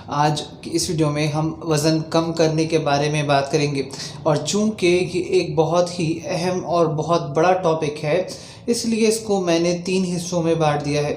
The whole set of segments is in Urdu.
آج کی اس ویڈیو میں ہم وزن کم کرنے کے بارے میں بات کریں گے، اور چونکہ یہ ایک بہت ہی اہم اور بہت بڑا ٹاپک ہے، اس لیے اس کو میں نے 3 حصوں میں بانٹ دیا ہے۔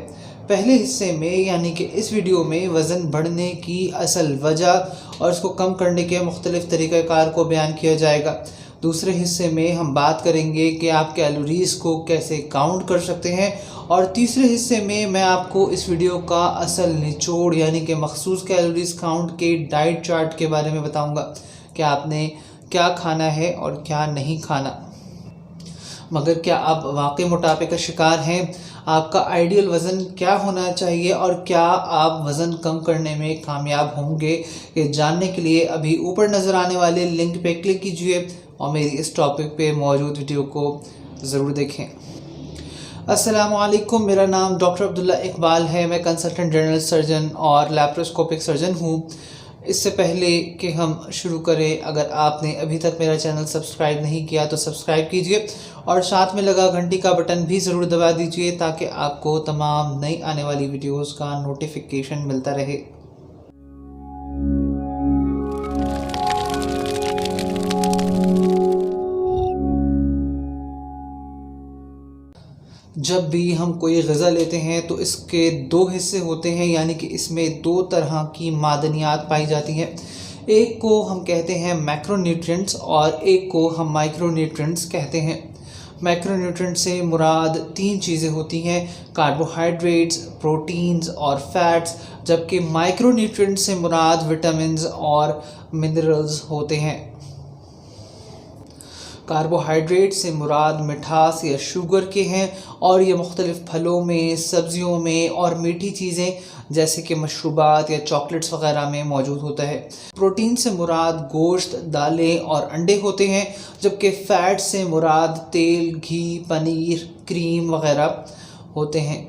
پہلے حصے میں یعنی کہ اس ویڈیو میں وزن بڑھنے کی اصل وجہ اور اس کو کم کرنے کے مختلف طریقہ کار کو بیان کیا جائے گا۔ دوسرے حصے میں ہم بات کریں گے کہ آپ کیلوریز کو کیسے کاؤنٹ کر سکتے ہیں، اور تیسرے حصے میں آپ کو اس ویڈیو کا اصل نچوڑ یعنی کہ مخصوص کیلوریز کاؤنٹ کے ڈائٹ چارٹ کے بارے میں بتاؤں گا کہ آپ نے کیا کھانا ہے اور کیا نہیں کھانا۔ مگر کیا آپ واقعی موٹاپے کا شکار ہیں؟ آپ کا آئیڈیل وزن کیا ہونا چاہیے اور کیا آپ وزن کم کرنے میں کامیاب ہوں گے؟ یہ جاننے کے لیے ابھی اوپر نظر آنے والے لنک پہ کلک کیجیے اور میری اس ٹاپک پہ موجود ویڈیو کو ضرور دیکھیں۔ السلام علیکم، میرا نام ڈاکٹر عبداللہ اقبال ہے۔ میں کنسلٹنٹ جنرل سرجن اور لیپروسکوپک سرجن ہوں۔ اس سے پہلے کہ ہم شروع کریں، اگر آپ نے ابھی تک میرا چینل سبسکرائب نہیں کیا تو سبسکرائب کیجئے اور ساتھ میں لگا گھنٹی کا بٹن بھی ضرور دبا دیجئے تاکہ آپ کو تمام نئی آنے والی ویڈیوز کا نوٹیفیکیشن ملتا رہے۔ جب بھی ہم کوئی غذا لیتے ہیں تو اس کے 2 حصے ہوتے ہیں، یعنی کہ اس میں 2 طرح کی معدنیات پائی جاتی ہیں۔ ایک کو ہم کہتے ہیں میکرو نیوٹرینٹس اور ایک کو ہم مائکرو نیوٹرینٹس کہتے ہیں۔ میکرو نیوٹرینٹ سے مراد 3 چیزیں ہوتی ہیں: کاربوہائیڈریٹس، پروٹینز اور فیٹس، جبکہ مائکرو نیوٹرینٹ سے مراد وٹامنز اور منرلز ہوتے ہیں۔ کاربوہائیڈریٹ سے مراد مٹھاس یا شوگر کے ہیں، اور یہ مختلف پھلوں میں، سبزیوں میں اور میٹھی چیزیں جیسے کہ مشروبات یا چاکلیٹس وغیرہ میں موجود ہوتا ہے۔ پروٹین سے مراد گوشت، دالیں اور انڈے ہوتے ہیں، جبکہ فیٹ سے مراد تیل، گھی، پنیر، کریم وغیرہ ہوتے ہیں۔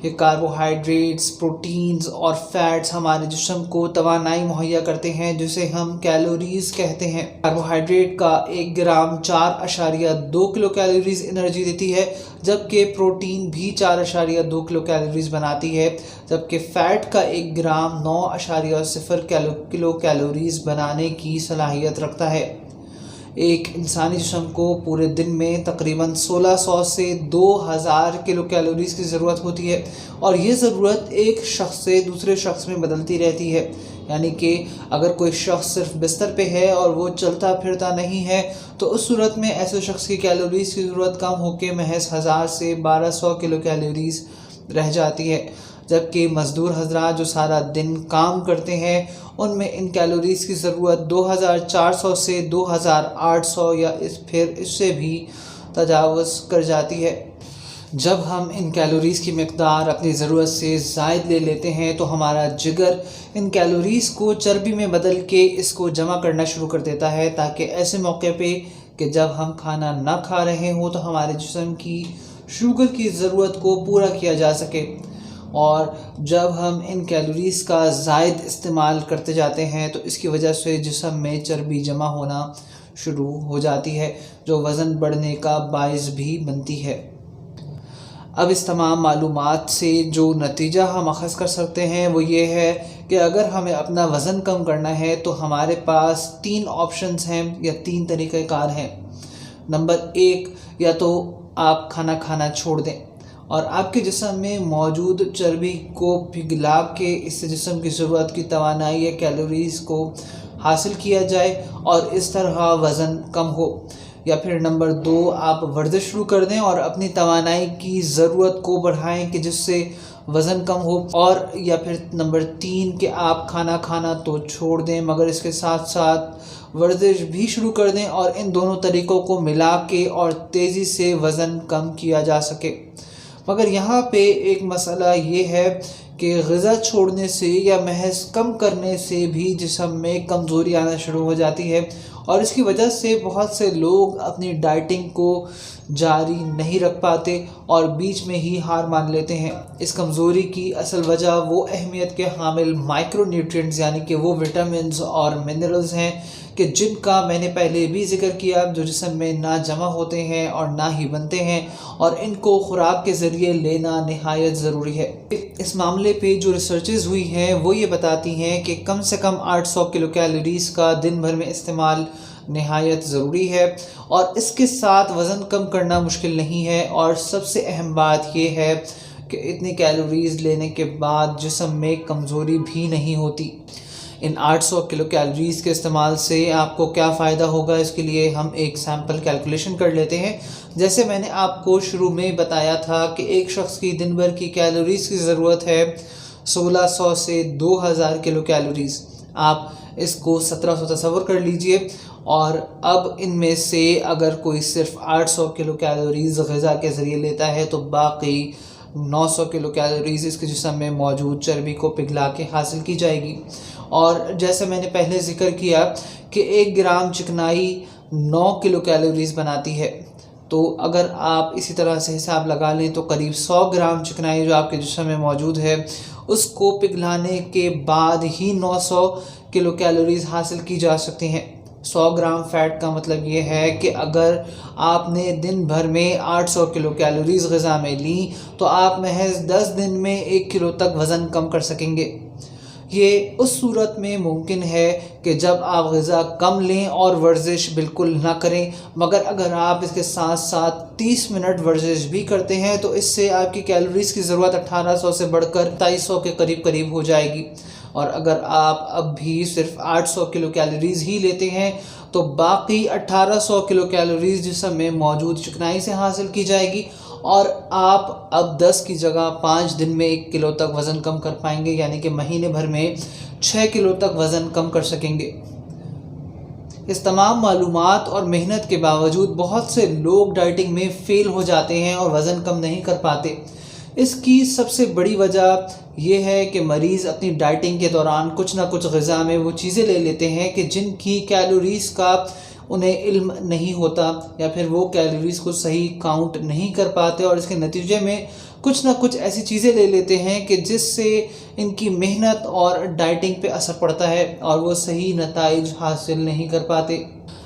یہ کاربوہائیڈریٹس، پروٹینز اور فیٹس ہمارے جسم کو توانائی مہیا کرتے ہیں جسے ہم کیلوریز کہتے ہیں۔ کاربوہائیڈریٹ کا 1 گرام 4.2 کلو کیلوریز انرجی دیتی ہے، جبکہ پروٹین بھی 4.2 کلو کیلوریز بناتی ہے، جبکہ فیٹ کا 1 گرام 9.0 کلو کیلوریز بنانے کی صلاحیت رکھتا ہے۔ ایک انسانی جسم کو پورے دن میں تقریباً 1600 سے 2000 کلو کیلوریز کی ضرورت ہوتی ہے، اور یہ ضرورت ایک شخص سے دوسرے شخص میں بدلتی رہتی ہے۔ یعنی کہ اگر کوئی شخص صرف بستر پہ ہے اور وہ چلتا پھرتا نہیں ہے تو اس صورت میں ایسے شخص کی کیلوریز کی ضرورت کم ہو کے محض 1000 سے 1200 کلو کیلوریز رہ جاتی ہے، جبکہ مزدور حضرات جو سارا دن کام کرتے ہیں ان میں ان کیلوریز کی ضرورت 2400 سے 2800 یا پھر اس سے بھی تجاوز کر جاتی ہے۔ جب ہم ان کیلوریز کی مقدار اپنی ضرورت سے زائد لے لیتے ہیں تو ہمارا جگر ان کیلوریز کو چربی میں بدل کے اس کو جمع کرنا شروع کر دیتا ہے، تاکہ ایسے موقع پہ کہ جب ہم کھانا نہ کھا رہے ہوں تو ہمارے جسم کی شوگر کی ضرورت کو پورا کیا جا سکے۔ اور جب ہم ان کیلوریز کا زائد استعمال کرتے جاتے ہیں تو اس کی وجہ سے جسم میں چربی جمع ہونا شروع ہو جاتی ہے، جو وزن بڑھنے کا باعث بھی بنتی ہے۔ اب اس تمام معلومات سے جو نتیجہ ہم اخذ کر سکتے ہیں وہ یہ ہے کہ اگر ہمیں اپنا وزن کم کرنا ہے تو ہمارے پاس 3 آپشنز ہیں یا 3 طریقہ کار ہیں۔ نمبر 1، یا تو آپ کھانا کھانا چھوڑ دیں اور آپ کے جسم میں موجود چربی کو پگھلا کے اس سے جسم کی ضرورت کی توانائی یا کیلوریز کو حاصل کیا جائے اور اس طرح وزن کم ہو۔ یا پھر نمبر 2، آپ ورزش شروع کر دیں اور اپنی توانائی کی ضرورت کو بڑھائیں کہ جس سے وزن کم ہو۔ اور یا پھر نمبر 3 کہ آپ کھانا کھانا تو چھوڑ دیں مگر اس کے ساتھ ساتھ ورزش بھی شروع کر دیں، اور ان دونوں طریقوں کو ملا کے اور تیزی سے وزن کم کیا جا سکے۔ مگر یہاں پہ ایک مسئلہ یہ ہے کہ غذا چھوڑنے سے یا محض کم کرنے سے بھی جسم میں کمزوری آنا شروع ہو جاتی ہے، اور اس کی وجہ سے بہت سے لوگ اپنی ڈائٹنگ کو جاری نہیں رکھ پاتے اور بیچ میں ہی ہار مان لیتے ہیں۔ اس کمزوری کی اصل وجہ وہ اہمیت کے حامل مائکرو نیوٹرینٹس یعنی کہ وہ وٹامنز اور منرلز ہیں کہ جن کا میں نے پہلے بھی ذکر کیا، جو جسم میں نہ جمع ہوتے ہیں اور نہ ہی بنتے ہیں، اور ان کو خوراک کے ذریعے لینا نہایت ضروری ہے۔ اس معاملے پہ جو ریسرچز ہوئی ہیں وہ یہ بتاتی ہیں کہ کم سے کم 800 کلو کیلوریز کا دن بھر میں استعمال نہایت ضروری ہے، اور اس کے ساتھ وزن کم کرنا مشکل نہیں ہے۔ اور سب سے اہم بات یہ ہے کہ اتنی کیلوریز لینے کے بعد جسم میں کمزوری بھی نہیں ہوتی۔ ان 800 کلو کیلوریز کے استعمال سے آپ کو کیا فائدہ ہوگا، اس کے لیے ہم ایک سیمپل کیلکولیشن کر لیتے ہیں۔ جیسے میں نے آپ کو شروع میں بتایا تھا کہ ایک شخص کی دن بھر کی کیلوریز کی ضرورت ہے 1600 سے 2000 کلو کیلوریز۔ آپ اس کو 1700 تصور کر لیجئے، اور اب ان میں سے اگر کوئی صرف 800 کلو کیلوریز غذا کے ذریعے لیتا ہے تو باقی 900 کلو کیلوریز اس کے جسم میں موجود چربی کو پگھلا کے حاصل کی جائے گی۔ اور جیسے میں نے پہلے ذکر کیا کہ 1 گرام چکنائی 9 کلو کیلوریز بناتی ہے، تو اگر آپ اسی طرح سے حساب لگا لیں تو قریب 100 گرام چکنائی جو آپ کے جسم میں موجود ہے اس کو پگھلانے کے بعد ہی 900 کلو کیلوریز حاصل کی جا سکتی ہیں۔ 100 گرام فیٹ کا مطلب یہ ہے کہ اگر آپ نے دن بھر میں 800 کلو کیلوریز غذا میں لی تو آپ محض 10 دن میں 1 کلو تک وزن کم کر سکیں گے۔ یہ اس صورت میں ممکن ہے کہ جب آپ غذا کم لیں اور ورزش بالکل نہ کریں، مگر اگر آپ اس کے ساتھ ساتھ 30 منٹ ورزش بھی کرتے ہیں تو اس سے آپ کی کیلوریز کی ضرورت 1800 سے بڑھ کر 2700 کے قریب ہو جائے گی۔ اور اگر آپ اب بھی صرف 800 کلو کیلوریز ہی لیتے ہیں تو باقی 1800 کلو کیلوریز جسم میں موجود چکنائی سے حاصل کی جائے گی، اور آپ اب 10 کی جگہ 5 دن میں 1 کلو تک وزن کم کر پائیں گے، یعنی کہ مہینے بھر میں 6 کلو تک وزن کم کر سکیں گے۔ اس تمام معلومات اور محنت کے باوجود بہت سے لوگ ڈائٹنگ میں فیل ہو جاتے ہیں اور وزن کم نہیں کر پاتے۔ اس کی سب سے بڑی وجہ یہ ہے کہ مریض اپنی ڈائٹنگ کے دوران کچھ نہ کچھ غذا میں وہ چیزیں لے لیتے ہیں کہ جن کی کیلوریز کا انہیں علم نہیں ہوتا، یا پھر وہ کیلوریز کو صحیح کاؤنٹ نہیں کر پاتے، اور اس کے نتیجے میں کچھ نہ کچھ ایسی چیزیں لے لیتے ہیں کہ جس سے ان کی محنت اور ڈائٹنگ پہ اثر پڑتا ہے اور وہ صحیح نتائج حاصل نہیں کر پاتے۔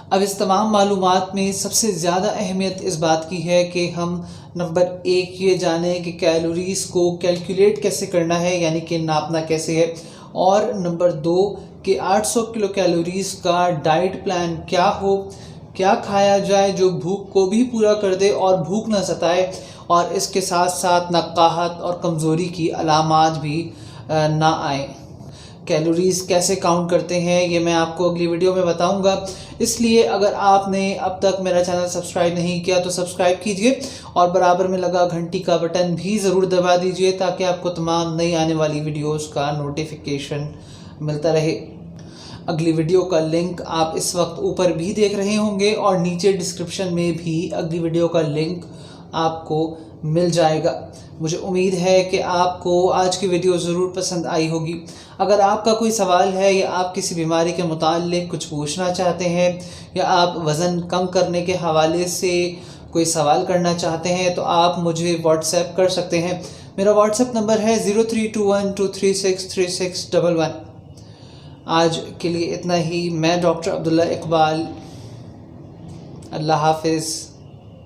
اب اس تمام معلومات میں سب سے زیادہ اہمیت اس بات کی ہے کہ ہم نمبر 1 یہ جانیں کہ کیلوریز کو کیلکولیٹ کیسے کرنا ہے، یعنی کہ ناپنا کیسے ہے، اور نمبر 2 کہ 800 کلو کیلوریز کا ڈائٹ پلان کیا ہو، کیا کھایا جائے جو بھوک کو بھی پورا کر دے اور بھوک نہ ستائے، اور اس کے ساتھ ساتھ نقاہت اور کمزوری کی علامات بھی نہ آئیں۔ کیلوریز کیسے کاؤنٹ کرتے ہیں یہ میں آپ کو اگلی ویڈیو میں بتاؤں گا، اس لیے اگر آپ نے اب تک میرا چینل سبسکرائب نہیں کیا تو سبسکرائب کیجئے، اور برابر میں لگا گھنٹی کا بٹن بھی ضرور دبا دیجئے تاکہ آپ کو تمام نئی آنے والی ویڈیوز کا نوٹیفیکیشن ملتا رہے۔ اگلی ویڈیو کا لنک آپ اس وقت اوپر بھی دیکھ رہے ہوں گے، اور نیچے ڈسکرپشن میں بھی اگلی ویڈیو کا لنک آپ کو مل جائے گا۔ مجھے امید ہے کہ آپ کو آج کی ویڈیو ضرور پسند آئی ہوگی۔ اگر آپ کا کوئی سوال ہے یا آپ کسی بیماری کے متعلق کچھ پوچھنا چاہتے ہیں، یا آپ وزن کم کرنے کے حوالے سے کوئی سوال کرنا چاہتے ہیں تو آپ مجھے واٹس ایپ کر سکتے ہیں۔ میرا واٹس ایپ نمبر ہے 032123636111۔ آج کے لیے اتنا ہی۔ میں ڈاکٹر عبداللہ اقبال، اللہ حافظ۔